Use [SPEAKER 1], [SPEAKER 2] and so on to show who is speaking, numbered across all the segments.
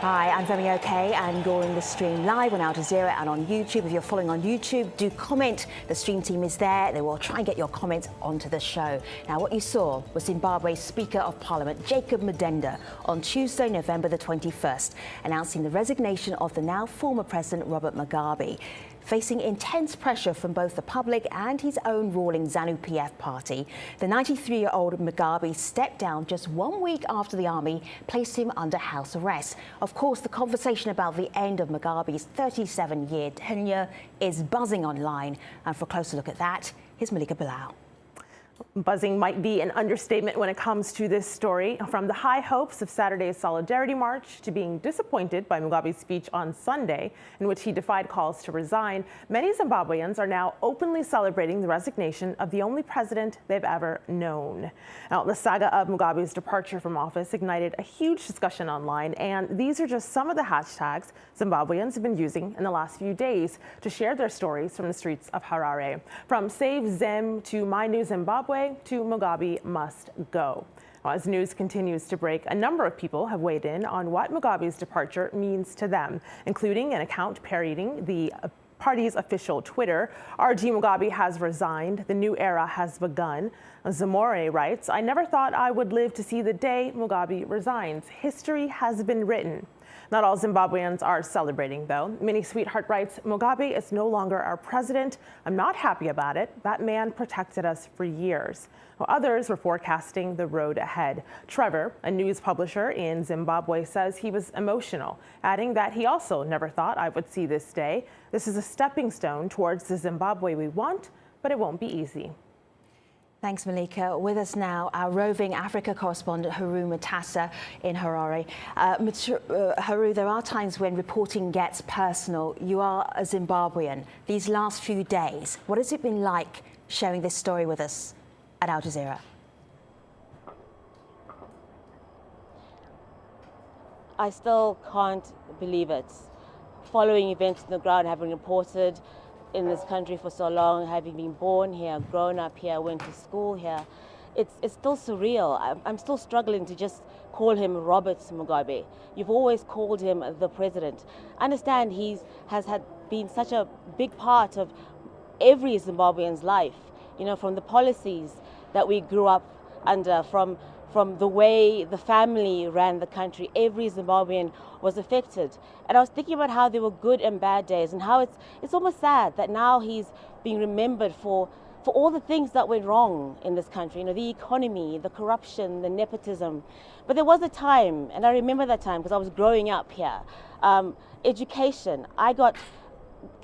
[SPEAKER 1] Hi, I'm Femi OK, and you're in the stream live on Al Jazeera and on YouTube. If you're following on YouTube, do comment. The stream team is there. They will try and get your comments onto the show. Now, what you saw was Zimbabwe's Speaker of Parliament, Jacob Mudenda, on Tuesday, November the 21st, announcing the resignation of the now former President Robert Mugabe. Facing intense pressure from both the public and his own ruling ZANU-PF party, the 93-year-old Mugabe stepped down just 1 week after the army placed him under house arrest. Of course, the conversation about the end of Mugabe's 37-year tenure is buzzing online. And for a closer look at that, here's Malika Bilal.
[SPEAKER 2] Buzzing might be an understatement when it comes to this story. From the high hopes of Saturday's Solidarity March to being disappointed by Mugabe's speech on Sunday, in which he defied calls to resign, many Zimbabweans are now openly celebrating the resignation of the only president they've ever known. Now, the saga of Mugabe's departure from office ignited a huge discussion online, and these are just some of the hashtags Zimbabweans have been using in the last few days to share their stories from the streets of Harare. From Save Zim to My New Zimbabwe to Mugabe must go. As news continues to break, a number of people have weighed in on what Mugabe's departure means to them, including an account parodying the party's official Twitter. RG Mugabe has resigned. The new era has begun. Zamore writes, I never thought I would live to see the day Mugabe resigns. History has been written. Not all Zimbabweans are celebrating, though. Minnie Sweetheart writes, Mugabe is no longer our president. I'm not happy about it. That man protected us for years. While others were forecasting the road ahead. Trevor, a news publisher in Zimbabwe, says he was emotional, adding that he also never thought I would see this day. This is a stepping stone towards the Zimbabwe we want, but it won't be easy.
[SPEAKER 1] Thanks, Malika. With us now, our roving Africa correspondent, Haru Matassa in Harare. Haru, there are times when reporting gets personal. You are a Zimbabwean. These last few days, what has it been like sharing this story with us at Al Jazeera?
[SPEAKER 3] I still can't believe it. Following events on the ground, having reported in this country for so long, having been born here, grown up here, went to school here, it's still surreal. I'm still struggling to just call him Robert Mugabe. You've always called him the president. I understand he has been such a big part of every Zimbabwean's life, you know, from the policies that we grew up under, from the way the family ran the country. Every Zimbabwean was affected. And I was thinking about how there were good and bad days, and how it's almost sad that now he's being remembered for all the things that went wrong in this country, you know, the economy, the corruption, the nepotism. But there was a time, and I remember that time because I was growing up here. Education, I got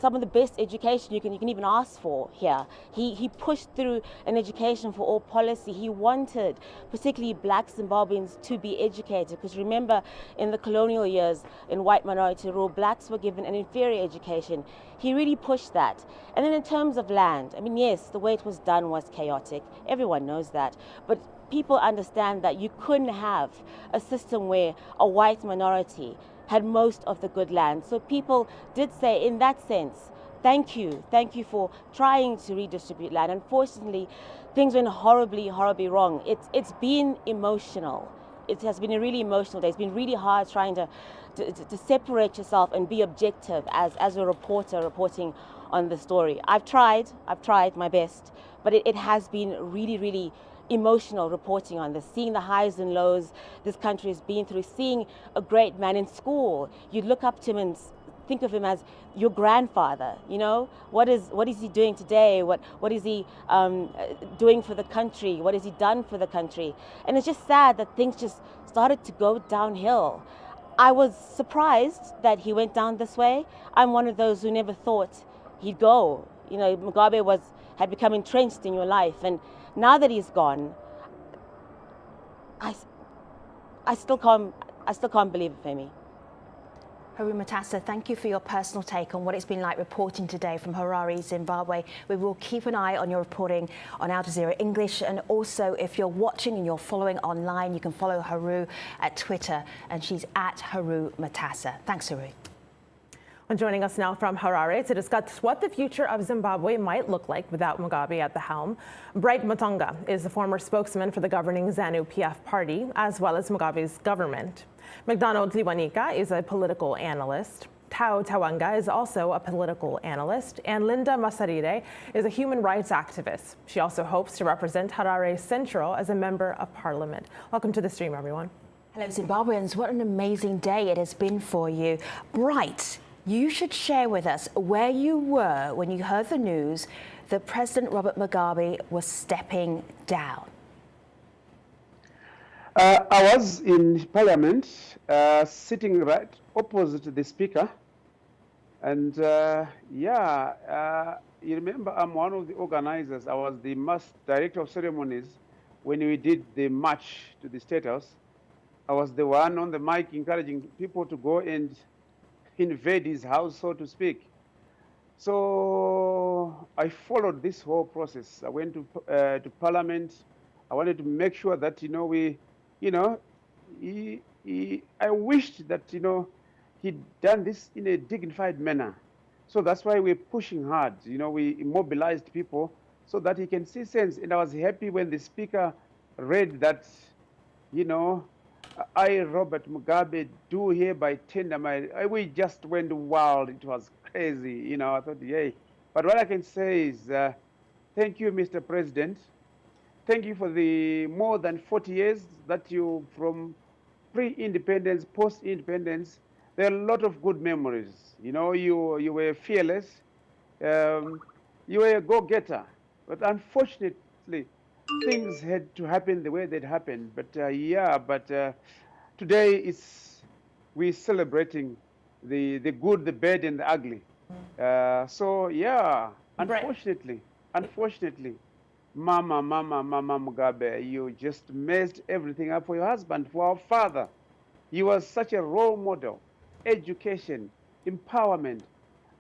[SPEAKER 3] some of the best education you can even ask for here. He pushed through an education for all policy. He wanted particularly black Zimbabweans to be educated, because remember, in the colonial years, in white minority rule, blacks were given an inferior education. He really pushed that. And then in terms of land, I mean, yes, the way it was done was chaotic. Everyone knows that. But people understand that you couldn't have a system where a white minority had most of the good land. So people did say, in that sense, thank you for trying to redistribute land. Unfortunately, things went horribly wrong. It's been emotional. It has been a really emotional day. It's been really hard trying to separate yourself and be objective as a reporter reporting on the story. I've tried my best, but it has been really emotional reporting on this, seeing the highs and lows this country has been through, seeing a great man in school. You look up to him and think of him as your grandfather, you know? What is he doing today? What is he doing for the country? What has he done for the country? And it's just sad that things just started to go downhill. I was surprised that he went down this way. I'm one of those who never thought he'd go. You know, Mugabe had become entrenched in your life, and now that he's gone, I still can't believe it, Femi.
[SPEAKER 1] Haru Matassa, thank you for your personal take on what it's been like reporting today from Harare, Zimbabwe. We will keep an eye on your reporting on Al Jazeera English, and also if you're watching and you're following online, you can follow Haru at Twitter, and she's at Haru Matassa. Thanks, Haru.
[SPEAKER 2] And joining us now from Harare to discuss what the future of Zimbabwe might look like without Mugabe at the helm, Bright Matonga is the former spokesman for the governing ZANU-PF party, as well as Mugabe's government. McDonald Liwanika is a political analyst. Tao Tawanga is also a political analyst, and Linda Masarire is a human rights activist. She also hopes to represent Harare Central as a member of parliament. Welcome to the stream, everyone.
[SPEAKER 1] Hello, Zimbabweans. What an amazing day it has been for you. Bright, you should share with us where you were when you heard the news that President Robert Mugabe was stepping down.
[SPEAKER 4] I was in Parliament, sitting right opposite the Speaker. And you remember I'm one of the organizers. I was the director of ceremonies when we did the march to the State House. I was the one on the mic encouraging people to go and invade his house, so to speak. So I followed this whole process. I went to Parliament. I wanted to make sure that, I wished that, he'd done this in a dignified manner. So that's why we're pushing hard. We immobilized people so that he can see sense. And I was happy when the Speaker read that, I, Robert Mugabe, do hereby tender we just went wild. It was crazy. I thought, yay. But what I can say is, thank you, Mr. President. Thank you for the more than 40 years that you, from pre-independence, post-independence, there are a lot of good memories. You were fearless. You were a go-getter. But unfortunately, things had to happen the way they'd happened. But today we're celebrating the good, the bad, and the ugly. Unfortunately, Mama Mugabe, you just messed everything up for your husband, for our father. He was such a role model. Education, empowerment.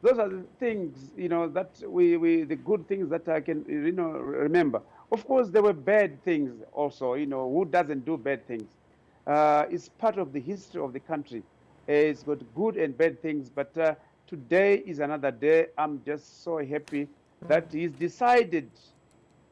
[SPEAKER 4] Those are the things, that the good things that I can, remember. Of course, there were bad things also, who doesn't do bad things? It's part of the history of the country. It's got good and bad things, but today is another day. I'm just so happy that he's decided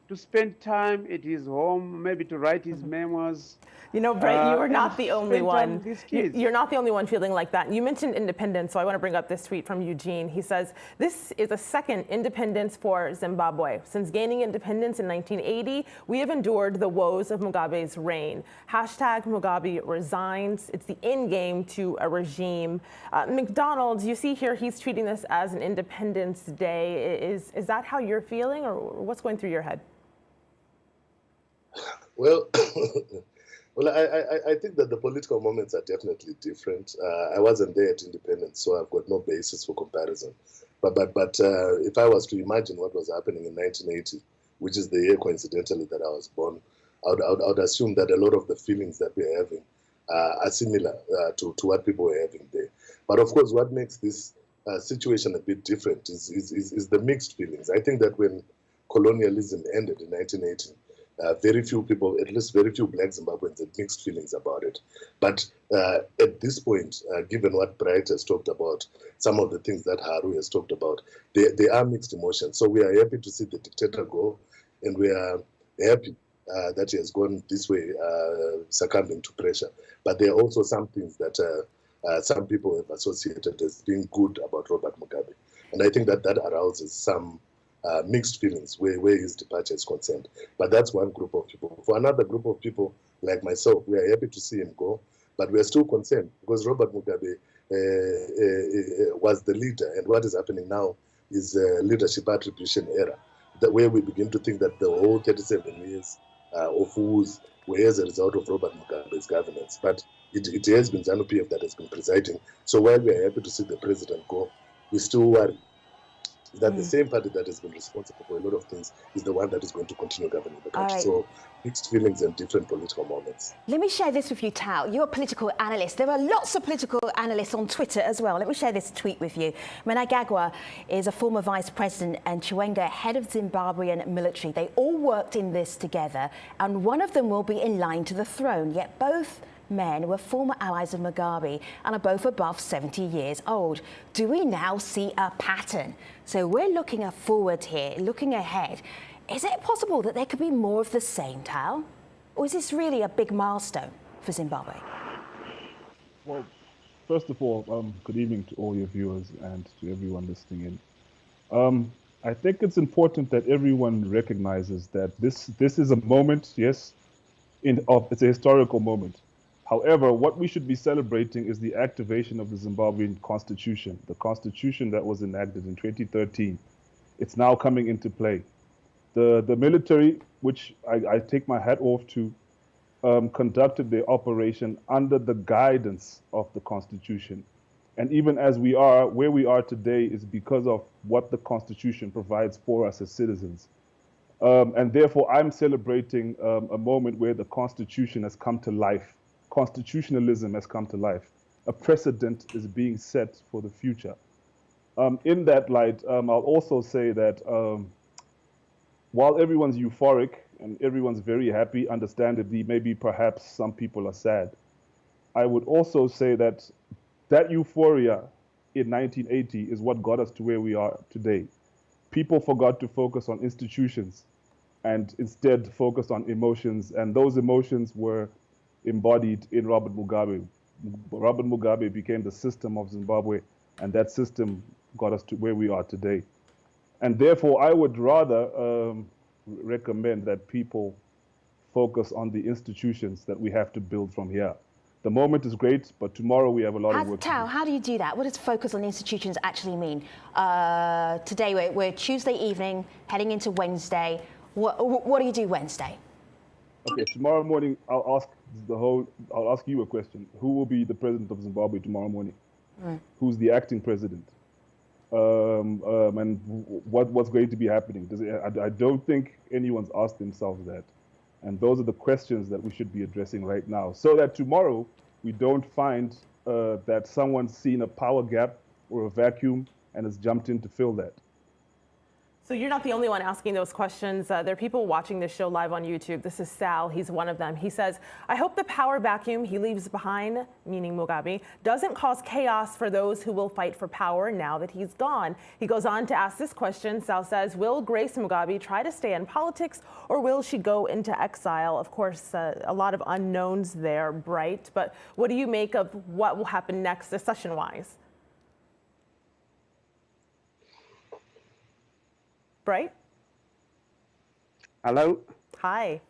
[SPEAKER 4] to spend time at his home, maybe to write his memoirs.
[SPEAKER 2] Brett, you are not the only one.
[SPEAKER 4] You're
[SPEAKER 2] not the only one feeling like that. You mentioned independence, so I want to bring up this tweet from Eugene. He says, this is a second independence for Zimbabwe. Since gaining independence in 1980, we have endured the woes of Mugabe's reign. #Mugabe resigns. It's the end game to a regime. McDonald, you see here he's treating this as an Independence Day. Is that how you're feeling, or what's going through your head?
[SPEAKER 5] Well, I think that the political moments are definitely different. I wasn't there at independence, so I've got no basis for comparison. But if I was to imagine what was happening in 1980, which is the year coincidentally that I was born, I would assume that a lot of the feelings that we're having are similar to what people were having there. But of course, what makes this situation a bit different is the mixed feelings. I think that when colonialism ended in 1980, very few people, at least very few Black Zimbabweans, had mixed feelings about it. But at this point, given what Bright has talked about, some of the things that Haru has talked about, there are mixed emotions. So we are happy to see the dictator go, and we are happy that he has gone this way, succumbing to pressure. But there are also some things that some people have associated as being good about Robert Mugabe. And I think that arouses some mixed feelings where his departure is concerned. But that's one group of people. For another group of people, like myself, we are happy to see him go, but we are still concerned because Robert Mugabe was the leader, and what is happening now is leadership attribution era, where we begin to think that the whole 37 years of wars were as a result of Robert Mugabe's governance. But it has been ZANU-PF that has been presiding. So while we are happy to see the president go, we still worry that the same party that has been responsible for a lot of things is the one that is going to continue governing the country. Right. So mixed feelings and different political moments.
[SPEAKER 1] Let me share this with you, Tao. You're a political analyst. There are lots of political analysts on Twitter as well. Let me share this tweet with you. Mnangagwa is a former vice president and Chiwenga, head of Zimbabwean military. They all worked in this together, and one of them will be in line to the throne, yet both men were former allies of Mugabe and are both above 70 years old. Do we now see a pattern? So we're looking forward here, looking ahead. Is it possible that there could be more of the same, Tao? Or is this really a big milestone for Zimbabwe?
[SPEAKER 6] Well, first of all, good evening to all your viewers and to everyone listening in. I think it's important that everyone recognizes that this is a moment, yes, it's a historical moment. However, what we should be celebrating is the activation of the Zimbabwean constitution, the constitution that was enacted in 2013. It's now coming into play. The military, which I take my hat off to, conducted their operation under the guidance of the Constitution. And even as we are where we are today is because of what the Constitution provides for us as citizens. And therefore, I'm celebrating a moment where the Constitution has come to life. Constitutionalism has come to life. A precedent is being set for the future. In that light, I'll also say that while everyone's euphoric and everyone's very happy, understandably, maybe perhaps some people are sad, I would also say that that euphoria in 1980 is what got us to where we are today. People forgot to focus on institutions and instead focused on emotions, and those emotions were embodied in Robert Mugabe. Robert Mugabe became the system of Zimbabwe, and that system got us to where we are today. And therefore, I would rather recommend that people focus on the institutions that we have to build from here. The moment is great, but tomorrow we have a lot of work to do.
[SPEAKER 1] How do you do that? What does focus on institutions actually mean? Today we're Tuesday evening, heading into Wednesday. What do you do Wednesday?
[SPEAKER 6] Okay, tomorrow morning I'll ask you a question. Who will be the president of Zimbabwe tomorrow morning? Who's the acting president? And what's going to be happening? I don't think anyone's asked themselves that. And those are the questions that we should be addressing right now, so that tomorrow we don't find that someone's seen a power gap or a vacuum and has jumped in to fill that.
[SPEAKER 2] So you're not the only one asking those questions. There are people watching this show live on YouTube. This is Sal. He's one of them. He says, I hope the power vacuum he leaves behind, meaning Mugabe, doesn't cause chaos for those who will fight for power now that he's gone. He goes on to ask this question. Sal says, will Grace Mugabe try to stay in politics or will she go into exile? Of course, a lot of unknowns there, Bright. But what do you make of what will happen next secession-wise? Bright?
[SPEAKER 4] Hello?
[SPEAKER 2] Hi.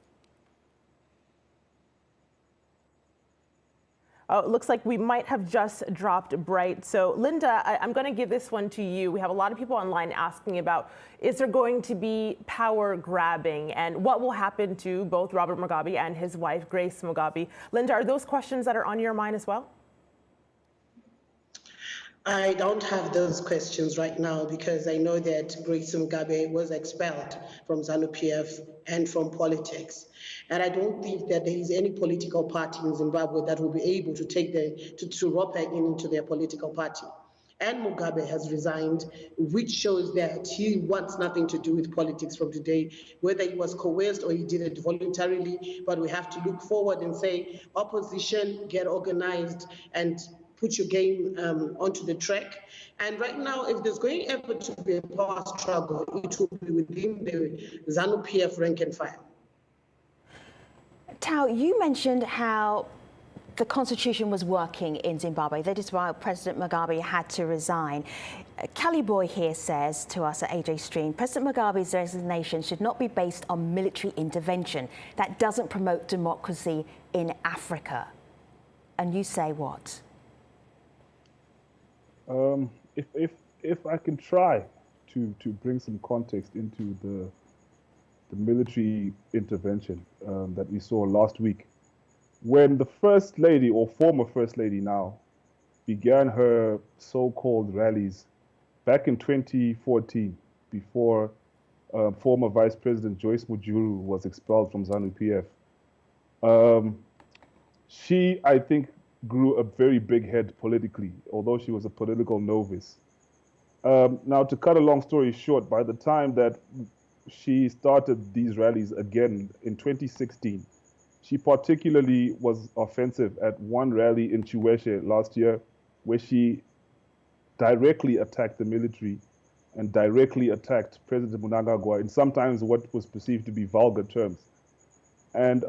[SPEAKER 2] Oh, it looks like we might have just dropped Bright. So Linda, I'm going to give this one to you. We have a lot of people online asking about, is there going to be power grabbing and what will happen to both Robert Mugabe and his wife, Grace Mugabe? Linda, are those questions that are on your mind as well?
[SPEAKER 7] I don't have those questions right now because I know that Grace Mugabe was expelled from ZANU-PF and from politics. And I don't think that there is any political party in Zimbabwe that will be able to take to rope her into their political party. And Mugabe has resigned, which shows that he wants nothing to do with politics from today, whether he was coerced or he did it voluntarily. But we have to look forward and say, opposition, get organized and put your game onto the track. And right now, if there's going ever to be a power struggle, it will be within the ZANU-PF rank and file.
[SPEAKER 1] Tao, you mentioned how the constitution was working in Zimbabwe. That is why President Mugabe had to resign. Cali Boy here says to us at AJ Stream, President Mugabe's resignation should not be based on military intervention. That doesn't promote democracy in Africa. And you say what?
[SPEAKER 6] If I can try to bring some context into the military intervention that we saw last week, when the First Lady, or former First Lady now, began her so-called rallies back in 2014, before former Vice President Joyce Mujuru was expelled from ZANU-PF, she, I think, grew a very big head politically, although she was a political novice. Now, to cut a long story short, by the time that she started these rallies again in 2016, she particularly was offensive at one rally in Chiweshe last year, where she directly attacked the military and directly attacked President Mnangagwa in sometimes what was perceived to be vulgar terms. And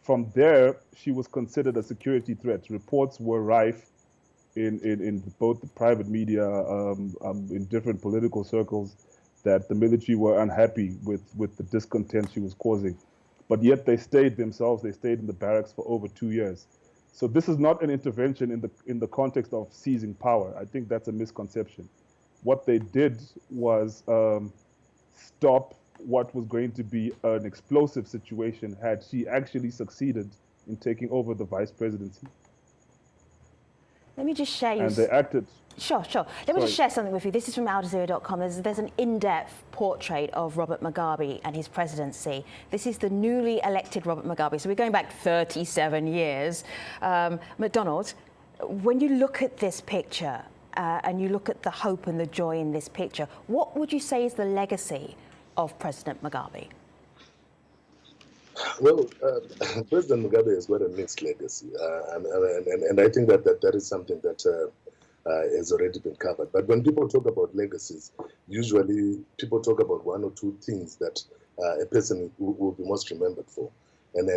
[SPEAKER 6] from there, she was considered a security threat. Reports were rife in both the private media, in different political circles, that the military were unhappy with the discontent she was causing. But yet they stayed themselves, they stayed in the barracks for over 2 years. So this is not an intervention in the context of seizing power. I think that's a misconception. What they did was stop what was going to be an explosive situation had she actually succeeded in taking over the vice presidency.
[SPEAKER 1] Let me just share you.
[SPEAKER 6] And they acted.
[SPEAKER 1] Sure. Let me just share something with you. This is from AlJazeera.com. There's an in-depth portrait of Robert Mugabe and his presidency. This is the newly elected Robert Mugabe. So we're going back 37 years. McDonald, when you look at this picture and you look at the hope and the joy in this picture, what would you say is the legacy of President Mugabe?
[SPEAKER 5] Well, President Mugabe has got a mixed legacy, and I think that is something that has already been covered. But when people talk about legacies, usually people talk about one or two things that a person will be most remembered for, and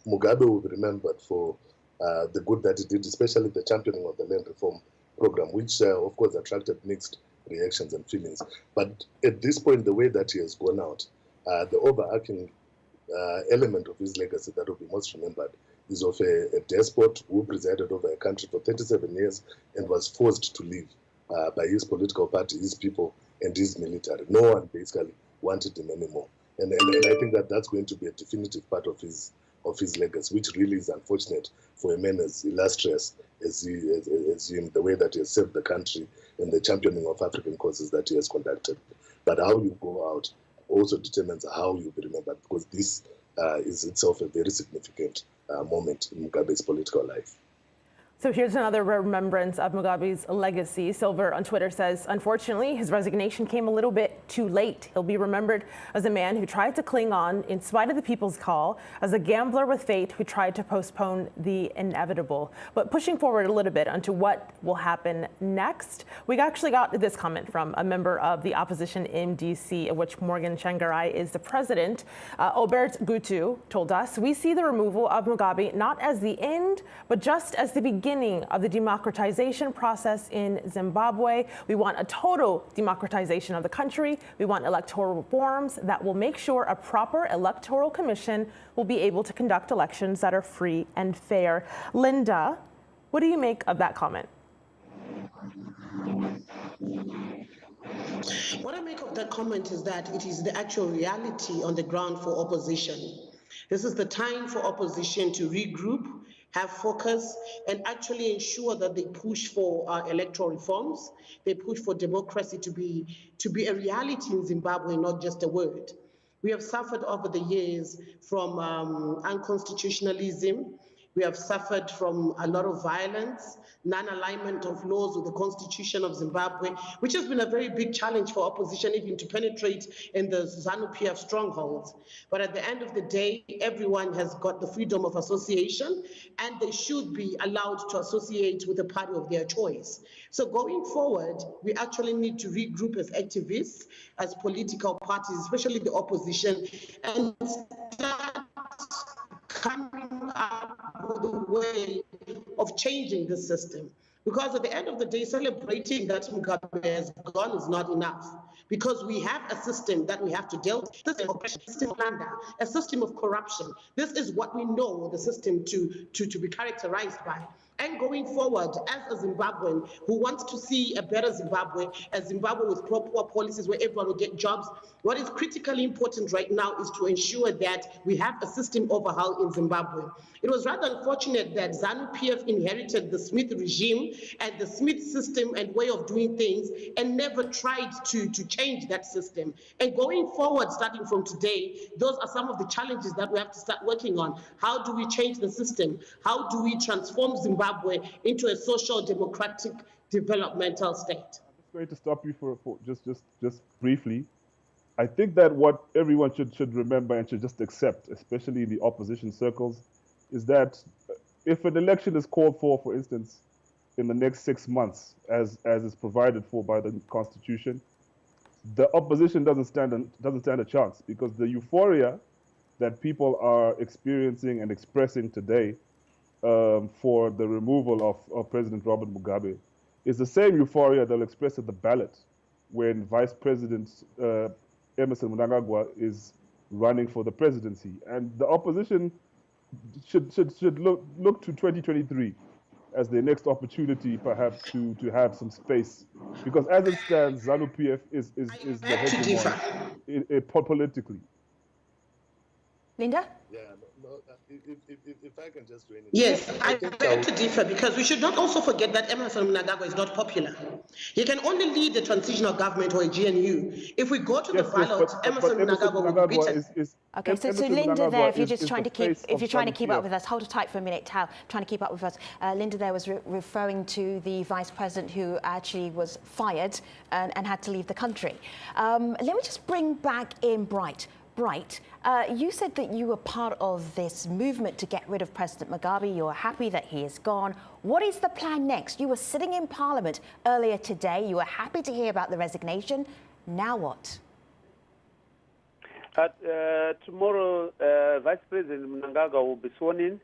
[SPEAKER 5] Mugabe will be remembered for the good that he did, especially the championing of the land reform program, which of course attracted mixed reactions and feelings. But at this point, the way that he has gone out, the overarching element of his legacy that will be most remembered is of a despot who presided over a country for 37 years and was forced to leave by his political party, his people, and his military. No one basically wanted him anymore. And I think that that's going to be a definitive part of his legacy, which really is unfortunate for a man as illustrious as him, the way that he has served the country and the championing of African causes that he has conducted. But how you go out also determines how you'll be remembered, because this is itself a very significant moment in Mugabe's political life.
[SPEAKER 2] So here's another remembrance of Mugabe's legacy. Silver on Twitter says, unfortunately, his resignation came a little bit too late. He'll be remembered as a man who tried to cling on in spite of the people's call, as a gambler with fate who tried to postpone the inevitable. But pushing forward a little bit onto what will happen next, we actually got this comment from a member of the opposition in DC, of which Morgan Tsvangirai is the president. Obert Gutu told us, we see the removal of Mugabe not as the end, but just as the beginning of the democratization process in Zimbabwe. We want a total democratization of the country. We want electoral reforms that will make sure a proper electoral commission will be able to conduct elections that are free and fair. Linda, what do you make of that comment?
[SPEAKER 7] What I make of that comment is that it is the actual reality on the ground for opposition. This is the time for opposition to regroup, have focus, and actually ensure that they push for electoral reforms. They push for democracy to be a reality in Zimbabwe, not just a word. We have suffered over the years from unconstitutionalism. We have suffered from a lot of violence, non-alignment of laws with the Constitution of Zimbabwe, which has been a very big challenge for opposition even to penetrate in the ZANU-PF strongholds. But at the end of the day, everyone has got the freedom of association, and they should be allowed to associate with the party of their choice. So going forward, we actually need to regroup as activists, as political parties, especially the opposition, and start coming up with a way of changing the system. Because at the end of the day, celebrating that Mugabe has gone is not enough. Because we have a system that we have to deal with, a system of oppression, a system of slander, a system of corruption. This is what we know the system to be characterized by. And going forward, as a Zimbabwean who wants to see a better Zimbabwe, a Zimbabwe with proper policies where everyone will get jobs, what is critically important right now is to ensure that we have a system overhaul in Zimbabwe. It was rather unfortunate that ZANU-PF inherited the Smith regime and the Smith system and way of doing things and never tried to change that system. And going forward, starting from today, those are some of the challenges that we have to start working on. How do we change the system? How do we transform Zimbabwe into a social democratic developmental state?
[SPEAKER 6] I'm just going to stop you for just briefly. I think that what everyone should remember and should just accept, especially in the opposition circles, is that if an election is called for instance, in the next 6 months, as is provided for by the Constitution, the opposition doesn't stand a chance, because the euphoria that people are experiencing and expressing today for the removal of President Robert Mugabe is the same euphoria they'll express at the ballot when Vice President Emmerson Mnangagwa is running for the presidency. And the opposition should look to 2023 as their next opportunity, perhaps, to have some space. Because as it stands, ZANU-PF is the hegemon politically.
[SPEAKER 1] Linda?
[SPEAKER 5] Yeah, if I can just join in.
[SPEAKER 7] Yes, I beg to differ, because we should not also forget that Emmerson Mnangagwa is not popular. He can only lead the transitional government or a GNU. If we go to the ballot, Emmerson Mnangagwa will be beaten.
[SPEAKER 1] Okay, so Linda there, if you're just trying to keep up with us, hold tight for a minute, Tao, trying to keep up with us. Linda there was referring to the vice president who actually was fired and had to leave the country. Let me just bring back in Bright. Bright, you said that you were part of this movement to get rid of President Mugabe. You're happy that he is gone. What is the plan next? You were sitting in Parliament earlier today. You were happy to hear about the resignation. Now what?
[SPEAKER 4] Tomorrow, Vice President Mnangagwa will be sworn in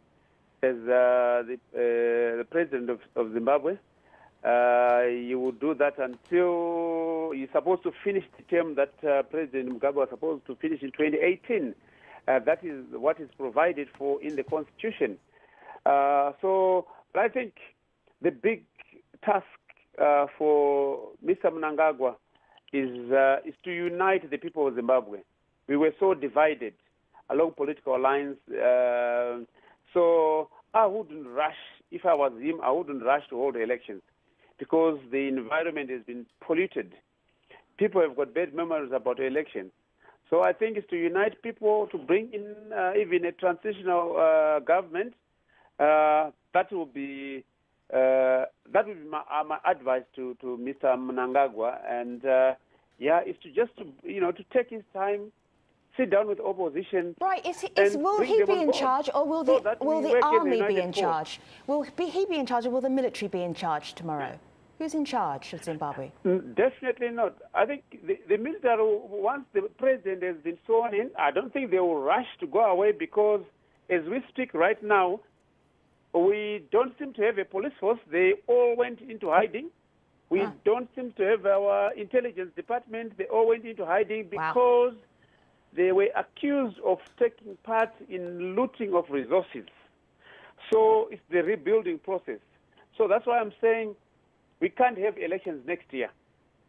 [SPEAKER 4] as the president of Zimbabwe. You will do that until you're supposed to finish the term that President Mugabe was supposed to finish in 2018. That is what is provided for in the Constitution. So I think the big task for Mr. Mnangagwa is to unite the people of Zimbabwe. We were so divided along political lines. So I wouldn't rush. If I was him, I wouldn't rush to hold elections, because the environment has been polluted. People have got bad memories about elections. So I think it's to unite people, to bring in even a transitional government. That will be my advice to Mr. Mnangagwa. And is to just to take his time, sit down with opposition.
[SPEAKER 1] Right, will he be in charge, or will the army be in charge? Will he be in charge, or will the military be in charge tomorrow? Who's in charge of Zimbabwe?
[SPEAKER 4] Definitely not. I think the military, once the president has been sworn in, I don't think they will rush to go away, because as we speak right now, we don't seem to have a police force. They all went into hiding. We don't seem to have our intelligence department. They all went into hiding because they were accused of taking part in looting of resources. So it's the rebuilding process. So that's why I'm saying we can't have elections next year,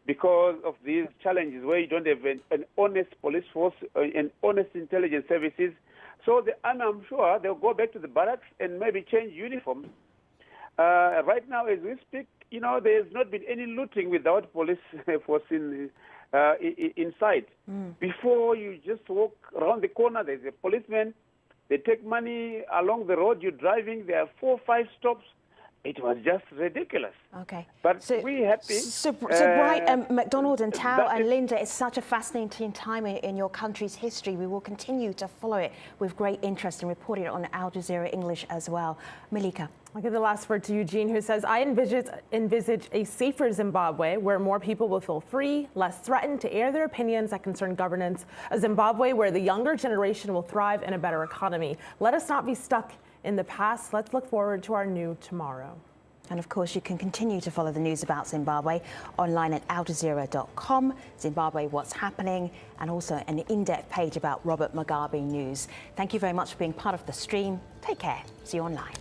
[SPEAKER 4] because of these challenges where you don't have an honest police force and honest intelligence services. So I'm sure they'll go back to the barracks and maybe change uniforms. Right now, as we speak, there's not been any looting without police force inside. Before, you just walk around the corner, there's a policeman. They take money along the road you're driving. There are 4 or 5 stops. It was just ridiculous.
[SPEAKER 1] Okay.
[SPEAKER 4] But we're happy.
[SPEAKER 1] So Bright, MacDonald and Tao and Linda, it's such a fascinating time in your country's history. We will continue to follow it with great interest and report it on Al Jazeera English as well. Malika.
[SPEAKER 2] I'll give the last word to Eugene, who says, I envisage a safer Zimbabwe where more people will feel free, less threatened to air their opinions that concern governance, a Zimbabwe where the younger generation will thrive in a better economy. Let us not be stuck in the past. Let's look forward to our new tomorrow.
[SPEAKER 1] And of course, you can continue to follow the news about Zimbabwe online at aljazeera.com, Zimbabwe What's Happening, and also an in-depth page about Robert Mugabe news. Thank you very much for being part of the stream. Take care. See you online.